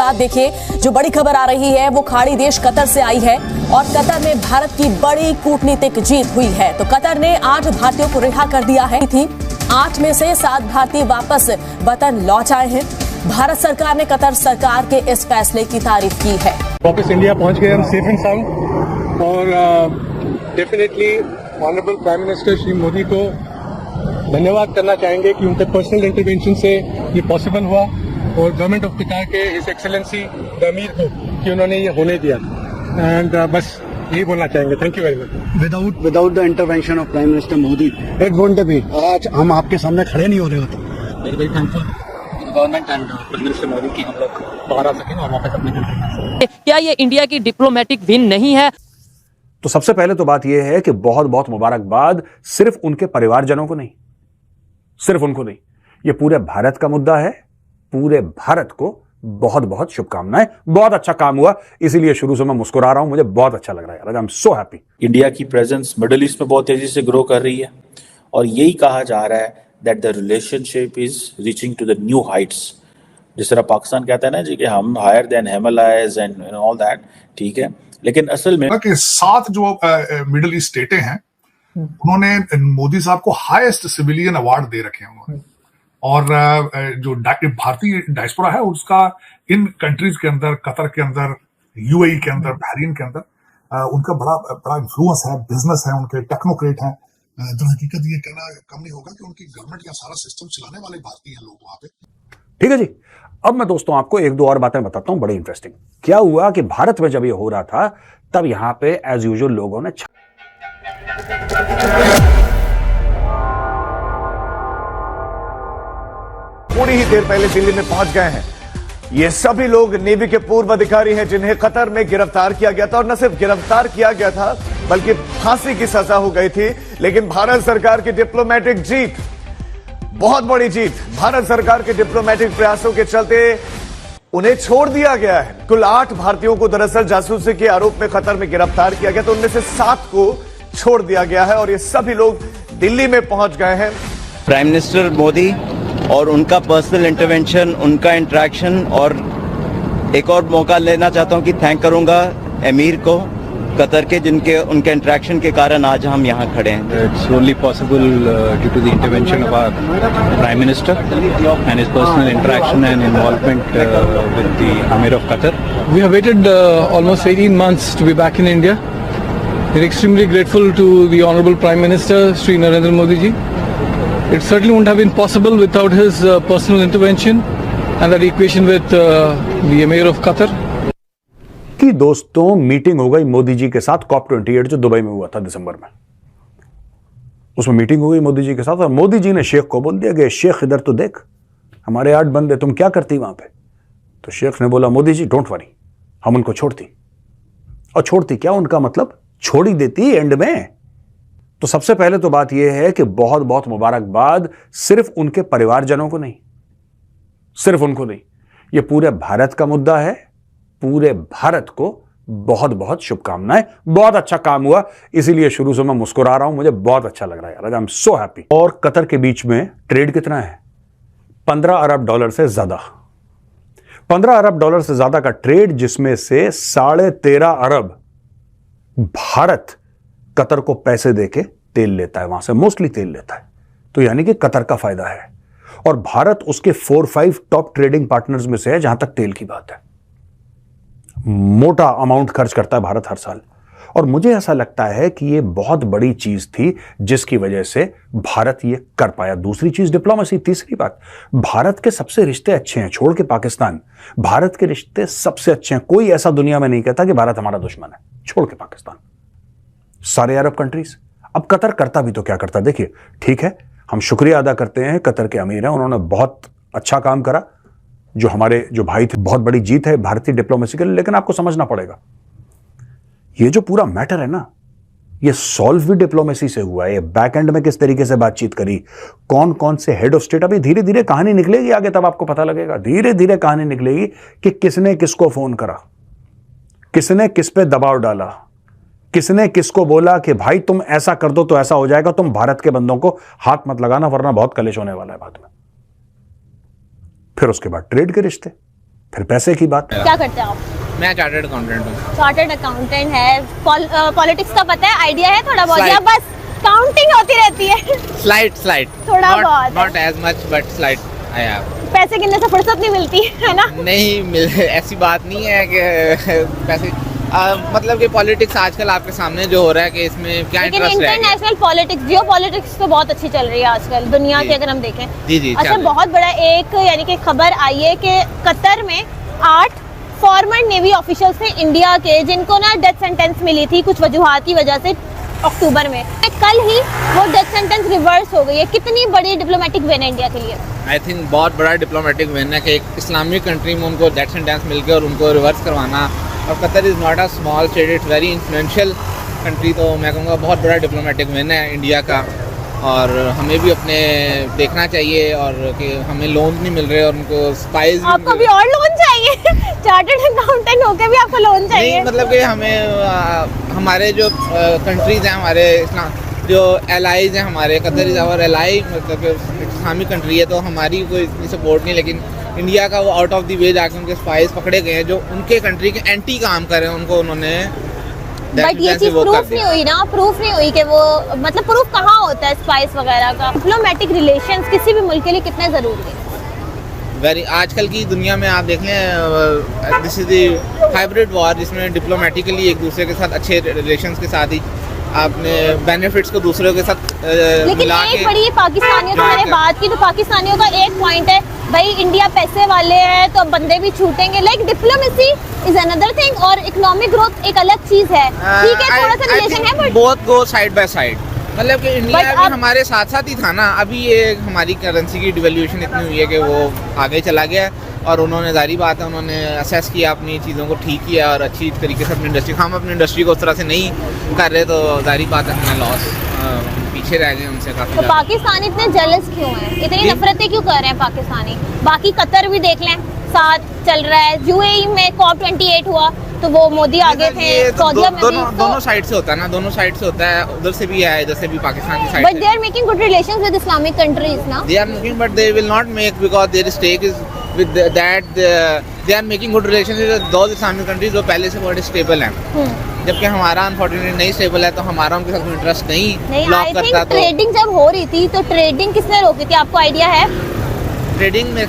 बाद देखिए जो बड़ी खबर आ रही है वो खाड़ी देश कतर से आई है और कतर में भारत की बड़ी कूटनीतिक जीत हुई है। तो कतर ने 8 भारतीयों को रिहा कर दिया है। 8 में से 7 भारतीय वापस वतन लौट आए हैं। भारत सरकार ने कतर सरकार के इस फैसले की तारीफ की है। वापस इंडिया पहुंच गए हम सेफ एंड साउंड और definitely honourable prime minister Shri Modi को धन्यवाद करना चाहेंगे कि उनके पर्सनल इंटरवेंशन से ये पॉसिबल हुआ और गवर्नमेंट ऑफ कतर के हिज एक्सेलेंसी द अमीर को कि उन्होंने ये होने दिया एंड बस यही बोलना चाहेंगे। Thank you very much. Without the intervention of prime minister Modi it won't be आज हम आपके सामने खड़े नहीं हो रहे होते। Very very thankful government and prime minister Modi की हम लोग बाहर आ सकें और वापस अपने कंट्री में आ सकें। क्या ये इंडिया की डिप्लोमेटिक विन नहीं है? तो सबसे पहले तो बात यह है कि बहुत बहुत मुबारकबाद सिर्फ उनके परिवारजनों को नहीं, सिर्फ उनको नहीं, यह पूरे भारत का मुद्दा है। पूरे भारत को बहुत बहुत शुभकामनाएं। बहुत अच्छा काम हुआ, इसीलिए शुरू से मैं मुस्कुरा रहा हूं। मुझे बहुत अच्छा लग रहा है। I am so happy. India की प्रेजेंस मिडिल ईस्ट में बहुत तेजी से ग्रो कर रही है और यही कहा जा रहा है that the relationship is reaching to the new heights. जिस तरह पाकिस्तान कहता है ना जी कि हम higher than Himalayas and all that, ठीक है, लेकिन असल में कि 7 जो मिडिल ईस्ट स्टेटें हैं उन्होंने मोदी साहब को हाईएस्ट सिविलियन अवार्ड दे रखे हैं उन्होंने। और जो भारतीय डायस्पोरा है उसका इन कंट्रीज के अंदर, कतर के अंदर, यूएई के अंदर, बहरीन के अंदर उनका बड़ा इन्फ्लुएंस है, बिजनेस है, उनके टेक्नोक्रेट हैं। तो हकीकत ये कहना कम नहीं होगा कि उनकी गवर्नमेंट का सारा सिस्टम चलाने वाले भारतीय हैं लोग वहां पे। ठीक है जी। अब मैं दोस्तों आपको 1-2 और बातें बताता हूं, बड़ी इंटरेस्टिंग। क्या हुआ कि भारत में जब ये हो रहा था तब यहां पे एज यूजुअल लोगों ने थोड़ी ही देर पहले दिल्ली में पहुंच गए हैं। ये सभी लोग नेवी के पूर्व अधिकारी हैं जिन्हें कतर में गिरफ्तार किया गया था और न सिर्फ गिरफ्तार किया गया था बल्कि फांसी की सजा हो गई थी। लेकिन भारत सरकार की डिप्लोमेटिक जीत, बहुत बड़ी जीत, भारत सरकार के डिप्लोमेटिक प्रयासों के चलते उन्हें छोड़ दिया गया है। कुल 8 भारतीयों को दरअसल जासूसी के आरोप में कतर में गिरफ्तार किया गया, तो उनमें से 7 को छोड़ दिया गया है और ये सभी लोग दिल्ली में पहुंच गए हैं। प्राइम मिनिस्टर मोदी और उनका पर्सनल इंटरवेंशन, उनका इंटरेक्शन, और एक और मौका लेना चाहता हूं कि थैंक करूंगा अमीर को कतर के, जिनके उनके इंटरेक्शन के कारण आज हम यहाँ खड़े हैं। It's only possible due to the intervention of our prime minister and his personal interaction and involvement with the emir of Qatar. We have waited almost 18 months to be back in India. We're extremely grateful to the Honorable Prime Minister Shri Narendra Modi ji. It certainly wouldn't have been possible without his personal intervention and that equation with the Emir of Qatar. कि दोस्तों meeting हो गई मोदी जी के साथ COP28 जो Dubai में हुआ था दिसंबर में। उसमें मीटिंग हो गई मोदी जी के साथ और मोदी जी ने शेख को बोल दिया कि शेख इधर तो देख, हमारे 8 बंदे, तुम क्या करती वहां पे? तो शेख ने बोला मोदी जी डोंट वरी, हम उनको छोड़ती। और छोड़ती क्या, उनका मतलब छोड़ ही देती एंड में। तो सबसे पहले तो बात यह है कि बहुत बहुत मुबारकबाद सिर्फ उनके परिवारजनों को नहीं, सिर्फ उनको नहीं, यह पूरे भारत का मुद्दा है। पूरे भारत को बहुत बहुत शुभकामनाएं। बहुत अच्छा काम हुआ, इसीलिए शुरू से मैं मुस्कुरा रहा हूं। मुझे बहुत अच्छा लग रहा है यार। I am so happy. और कतर के बीच में ट्रेड कितना है? $15 अरब से ज्यादा। $15 अरब से ज्यादा का ट्रेड, जिसमें से 13.5 अरब भारत कतर को पैसे देके तेल लेता है, वहां से मोस्टली तेल लेता है। तो यानी कि कतर का फायदा है और भारत उसके 4-5 टॉप ट्रेडिंग पार्टनर्स में से है जहां तक तेल की बात है। मोटा अमाउंट खर्च करता है भारत हर साल और मुझे ऐसा लगता है कि यह बहुत बड़ी चीज थी जिसकी वजह से भारत ये कर पाया। दूसरी चीज डिप्लोमेसी। तीसरी बात, भारत के सबसे रिश्ते अच्छे हैं, छोड़ के पाकिस्तान। भारत के रिश्ते सबसे अच्छे हैं। कोई ऐसा दुनिया में नहीं कहता कि भारत हमारा दुश्मन है, छोड़ के पाकिस्तान, सारे अरब कंट्रीज। अब कतर करता भी तो क्या करता, देखिए, ठीक है, हम शुक्रिया अदा करते हैं कतर के अमीर हैं, उन्होंने बहुत अच्छा काम करा। जो हमारे जो भाई थे, बहुत बड़ी जीत है भारतीय डिप्लोमेसी के लिए। लेकिन आपको समझना पड़ेगा, ये जो पूरा मैटर है ना, ये सॉल्व भी डिप्लोमेसी से हुआ है। बैक एंड में किस तरीके से बातचीत करी, कौन कौन से हेड ऑफ स्टेट, अभी धीरे धीरे कहानी निकलेगी आगे, तब आपको पता लगेगा। धीरे धीरे कहानी निकलेगी कि किसने किसको फोन करा, किसने किस पे दबाव डाला, किसने किसको बोला कि भाई तुम ऐसा कर दो तो ऐसा हो जाएगा, तुम भारत के बंदों को हाथ मत लगाना वरना बहुत कलेश होने वाला है बाद में। फिर उसके बाद ट्रेड के रिश्ते, फिर पैसे की बात। क्या करते हैं आप? मैं चार्टर्ड अकाउंटेंट हूँ। चार्टर्ड अकाउंटेंट है, पॉलिटिक्स का पता है, आइडिया है थोड़ा बहुत, Slight. या बस काउंटिंग होती रहती है? स्लाइड थोड़ा बहुत not as much but slide I have. पैसे गिनने से फुर्सत नहीं मिलती है ना? नहीं ऐसी बात नहीं है कि पैसे मतलब कि पॉलिटिक्स आजकल आपके सामने जो हो रहा है कि इसमें क्या लेकिन इंटरेस्ट है। इंटरनेशनल पॉलिटिक्स, जियो पॉलिटिक्स तो बहुत अच्छी चल रही है आजकल दुनिया की, अगर हम देखें। जी अच्छा, बहुत बड़ा एक यानी कि खबर आई है कि कतर में 8 फॉर्मर नेवी ऑफिशियल्स थे इंडिया के, जिनको ना डेथ सेंटेंस मिली थी कुछ वजूहात की वजह से अक्टूबर में। कल ही वो डेथ सेंटेंस रिवर्स हो गई है। कितनी बड़ी डिप्लोमेटिक विन है इंडिया के लिए? आई थिंक बहुत बड़ा डिप्लोमेटिक विन है कि एक इस्लामिक कंट्री में उनको डेथ सेंटेंस मिल गया और उनको रिवर्स करवाना। और Qatar is not a small state, it's very influential country. तो मैं कहूँगा बहुत बड़ा डिप्लोमेटिक विन है इंडिया का, और हमें भी अपने देखना चाहिए और कि हमें लोन नहीं मिल रहे और उनको स्पाइस। आपको भी और लोन चाहिए? चार्टर्ड अकाउंटेंट होके भी आपको लोन चाहिए? नहीं, मतलब कि हमें हमारे जो कंट्रीज हैं, हमारे जो एलाइज हैं, हमारे कतर इज़ आवर एलाई, मतलब कि इस्लामिक कंट्री है तो हमारी कोई इतनी सपोर्ट नहीं। लेकिन इंडिया का वो आउट ऑफ द वे जाके उनके स्पाइस पकड़े गए हैं जो उनके कंट्री के एंटी काम कर रहे हैं, उनको उन्होंने। बट ये चीज प्रूफ नहीं हुई ना, प्रूफ नहीं हुई कि वो, मतलब प्रूफ कहाँ होता है स्पाइस वगैरह का? डिप्लोमेटिक रिलेशंस किसी भी मुल्क के लिए कितने जरूरी है? वेरी आजकल की दुनिया में आप देख लें, this is the hybrid war, जिसमें डिप्लोमेटिकली एक दूसरे के साथ अच्छे रिलेशंस के साथ ही आपने बेनिफिट्स को दूसरों के साथ लेकिन एक बड़ी पाकिस्तानियों से मैंने बात की तो पाकिस्तानियों का एक पॉइंट है, भाई इंडिया पैसे वाले हैं तो बंदे भी छूटेंगे। Like diplomacy is another thing और इकोनॉमिक ग्रोथ एक अलग चीज है। ठीक है, थोड़ा सा रिलेशन है but both go side by side. मतलब कि इंडिया भी हमारे साथ साथ ही था ना। अभी ये हमारी करेंसी की डिवैल्यूएशन इतनी हुई है कि वो आगे चला गया और उन्होंने, जारी बात है, उन्होंने असेस किया अपनी चीज़ों को, ठीक किया और अच्छी तरीके से अपनी इंडस्ट्री, हम अपनी इंडस्ट्री को उस तरह से नहीं कर रहे तो जारी बात है हमें लॉस, पीछे रह गए उनसे काफ़ी। तो पाकिस्तान इतने जेलस क्यों हैं, इतनी नफरतें क्यों कर रहे हैं पाकिस्तानी? बाकी कतर भी देख लें, साथ चल रहा है। यूएई में COP28 हुआ तो वो मोदी आगे थे, सऊदीया में दोनों साइड से होता है ना, दोनों साइड से होता है, उधर से भी है, इधर से भी पाकिस्तान की side. But they are making good relations with Islamic countries ना? They are making, but they will not make because their stake is with that they are making good relations with those Islamic countries जो पहले से बहुत stable हैं। जबकि हमारा unfortunately नहीं stable है तो हमारा उनके साथ इंटरेस्ट नहीं ब्लॉक करता। तो ट्रेडिंग जब हो रही थी तो ट्रेडिंग किसने रोकी थी, आपको आइडिया है? ट्रेडिंग में